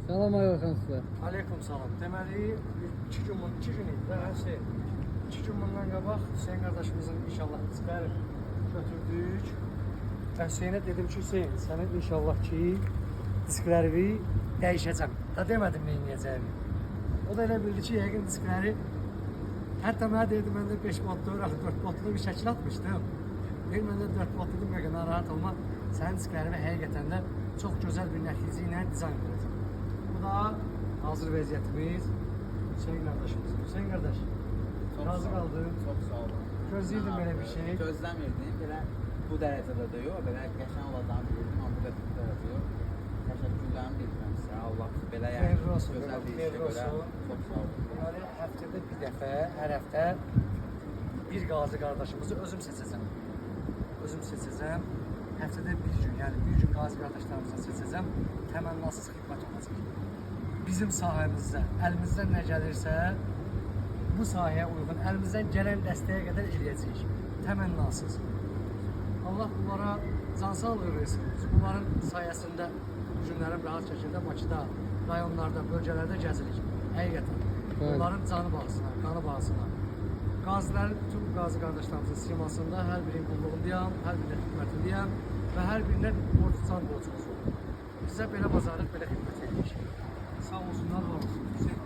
Salam Ayxan sizə. Aleyküm salam. Deməli, 2 gün idi də hər şey. 2 gün bundan qabaq Hüseyin qardaşımızın inşallah diskləri götürdük. Və Hüseynə dedim ki, Hüseyin, sənin inşallah ki, diskləri dəyişəcəm. Da demədim nə edəcəyimi. O da elə bildi ki, yəqin diskləri, hətta mənə deyirdi, məndə 5 botlu, 4 botlu bir şəkil atmışdım. Deyir, məndə 4 botlu demək, narahat olma. Sənin diskləri həqiqətən də çox gözəl bir nəticə ilə dizayn edəcəm. Bu da hazır vəziyyətimiz Hüseyin qardaşımız. Hüseyin qardaş, razı qaldın. Çox sağ olun. Gözləyirdin belə bir şey. Gözləmirdim. Belə bu dərəcədə də yox. Belə qəşəng olacağını bilirdim, amma bu dərəcədə yox. Təşəkkürlərimi bildirəm sizə. Allah belə Xeyirli olsun, gözəl bir xeyirli işə görə olsun. çox sağ olun. Deməli, həftədə bir dəfə, hər həftə bir qazi qardaşımızı özüm seçəcəm. Özüm seçəcəm. Həftədə bir gün, yəni bir gün qazi qardaşlarımıza seçəcəm. Təmənnasız xidmət olacaq. Bizim sahəmizdə, əlimizdən nə gəlirsə, bu sahəyə uyğun, əlimizdən gələn dəstəyə qədər eləyəcəyik. Təmənnasız. Allah bunlara cansağlığı versin. Biz bunların sayəsində bu günlərin rahat şəkildə Bakıda, rayonlarda, bölgələrdə gəzirik. Həqiqətən. Onların canı bağısına, qanı bağısına. Qazilərin, bütün qazi qardaşlarımızın simasında hər birinin qulluğundayam, hər birinin xidmətindəyəm və hər birinə borc-can borcumuz olur. Bizə belə bazarlıq, belə xidmət edirik. Sağ olsunlar, var olsun.